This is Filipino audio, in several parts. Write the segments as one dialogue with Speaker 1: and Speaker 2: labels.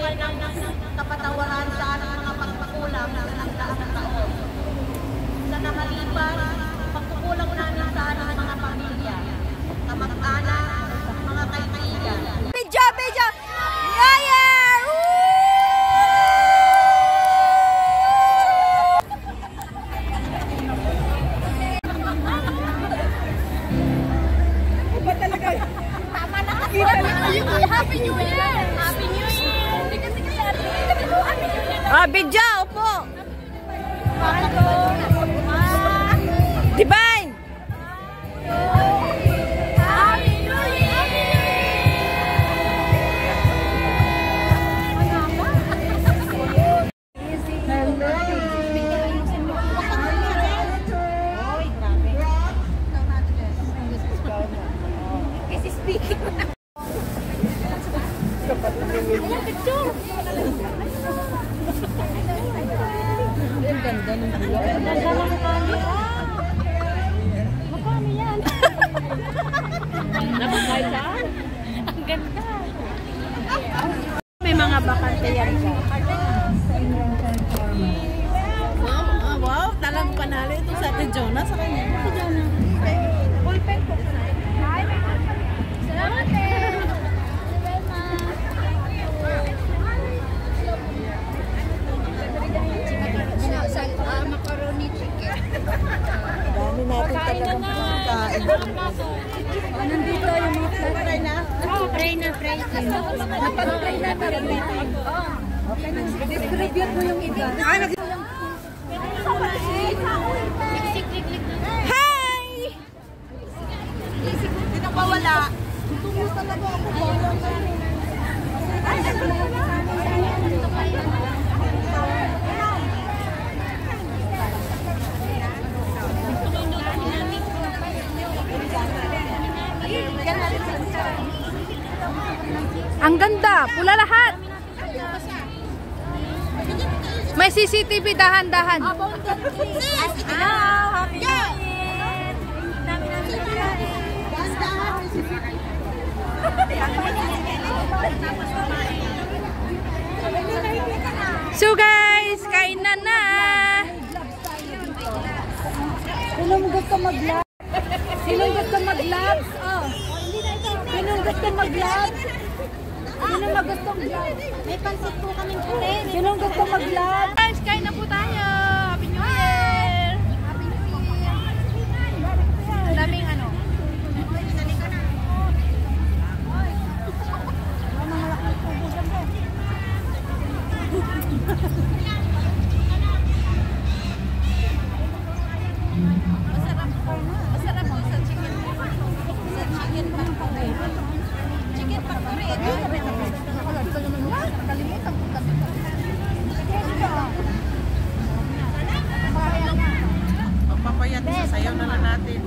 Speaker 1: din ng kapatawaran sa ating mga pagkukulang sa nagdaang taon. Sa nakalipas, pagkukulang namin sa ating mga pamilya, kamag-anak, mga kaibigan.
Speaker 2: Video! Yeah! Happy New Year! Happy New Year! Ah, video po! Divine! Happy New Year!
Speaker 1: Ang ganda ng bulo. Ang ganda ng kami. Magkano yan? Napakay ka? Ang ganda. May mga bakante yan ka. Wow, talang panalo ito sa atin Jonah. Sa kanya. Si Jonah. Pulpen po. Salamat eh. Macaroni chicken.
Speaker 2: Dami natin talagang pagkain.
Speaker 1: Nandito yung mga fry na. Fry na. Fry na. Distribute mo yung iba.
Speaker 2: Hi!
Speaker 1: Hindi na pa wala. Tutungo talaga ako.
Speaker 2: Ang ganda, pula lahat. May CCTV, dahan-dahan.
Speaker 1: Hello, happy New Year.
Speaker 2: So guys, kain na.
Speaker 1: Sinong gusto mag-vlog? Sinong gusto mag-vlog? Sinong gusto mag-vlog? Sinong magustong vlog? May pansit po kaming puti. Sinong gusto mag-vlog?
Speaker 2: Guys, kain na po tayo. Happy New Year!
Speaker 1: Happy New Year.
Speaker 2: Ang daming ano.
Speaker 1: Masarap po sa chicken. Sa chicken pa po. Chicken pa po. Kalimutan ko kasi.
Speaker 3: Magpapayat sa sayaw na lang natin.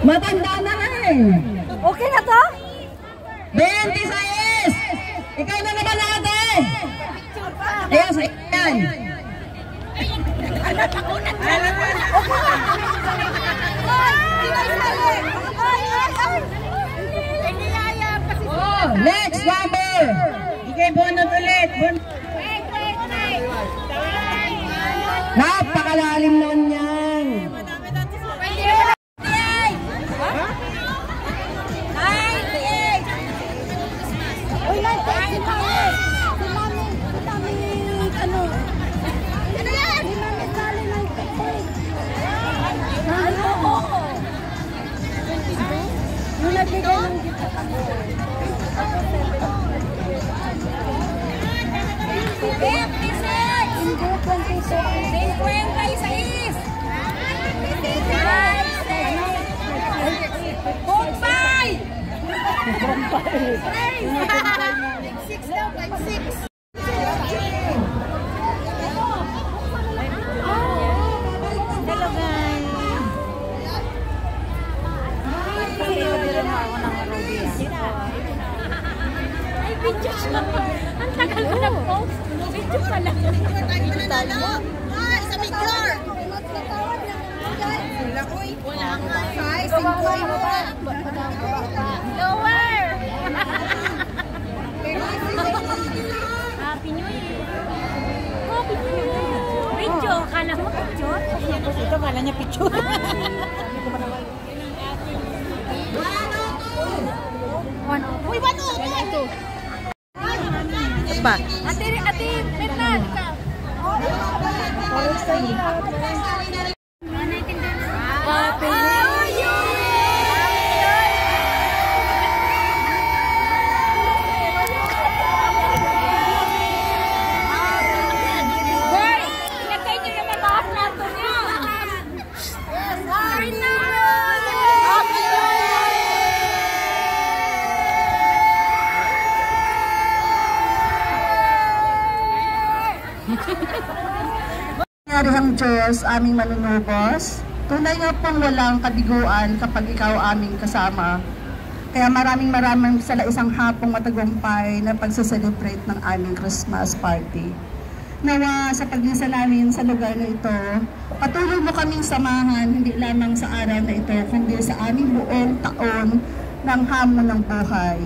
Speaker 3: Matanda na nga eh.
Speaker 1: Okay na to?
Speaker 3: 26! Ikaw na naman ate! Ayan, sa iyan. Oh, next number! Ikay bonot ulit. Napakalalim nun yan.
Speaker 2: Ang tagal ko nag-post. Video pala.
Speaker 4: Sa picture.
Speaker 2: Lower. Happy New Year. Happy New Year. Video. Kala mo picture?
Speaker 1: Ito kala niya picture.
Speaker 2: Uy, 102.
Speaker 1: Ba?
Speaker 2: Ate Bernard, ikaw. Happy
Speaker 3: Ang Diyos, aming manunubos, tunay nga pong walang kabiguan kapag ikaw aming kasama. Kaya maraming sa isang hapong matagumpay na pagsaselebrate ng aming Christmas party. Nawa sa paglisa namin sa lugar na ito, patuloy mo kaming samahan hindi lamang sa araw na ito, kundi sa aming buong taon ng hamon ng buhay.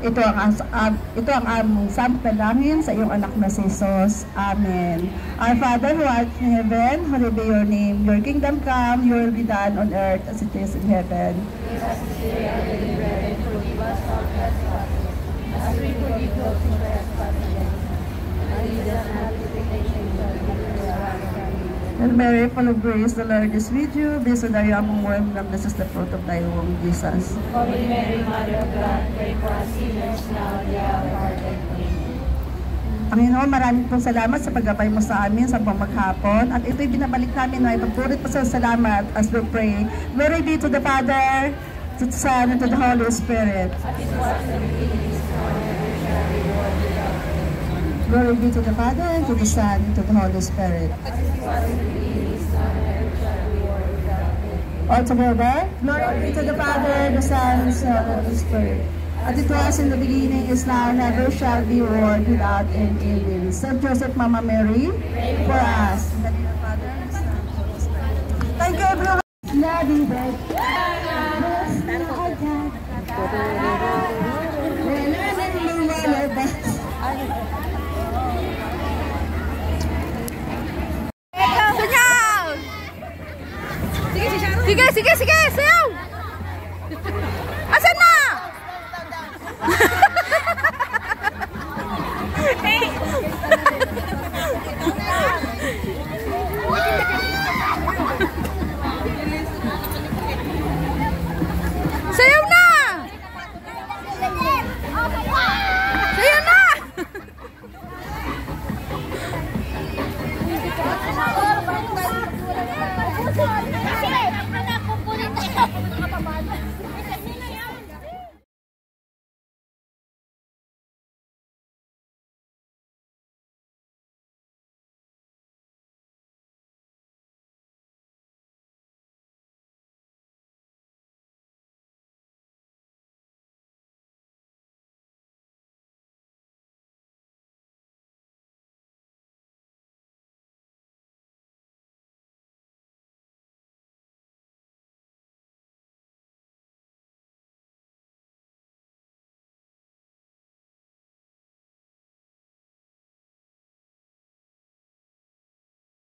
Speaker 3: Ito ang among samtalangin sa iyong anak na si Jesus. Amen. Our Father who art in heaven, hallowed be your name. Your kingdom come, your will be done on earth as it is in heaven. Give us this day our daily bread, and forgive us our trespasses, as we forgive those who trespass against us. And lead us not into temptation, but deliver us from evil. And Mary, full of grace, the Lord is with you. Blessed are you among women, and blessed is the fruit of thy womb, Jesus.
Speaker 5: Holy Mary, Mother of God, pray for us sinners now and the hour of our death.
Speaker 3: Panginoon, maraming pong salamat sa paggabay mo sa amin sa buong maghapon. At ito'y binabalik namin na ipagpurit pa sa salamat as we pray. Glory be to the Father, to the Son, and to the Holy Spirit. Glory be to the Father, and to the Son, and to the Holy Spirit. All together, glory be to the Father, the Son, and the Holy Spirit. As it was in the beginning, is now, never shall be, world without end. Amen. Saint Joseph, Mama Mary, for us. In the name of the Father, and the Son, and the Holy Spirit. Thank you, everyone. Happy birthday.
Speaker 2: Sige, sayaw! Asan na? Sayaw na! Sayaw na! Kasi, anak ko po nito.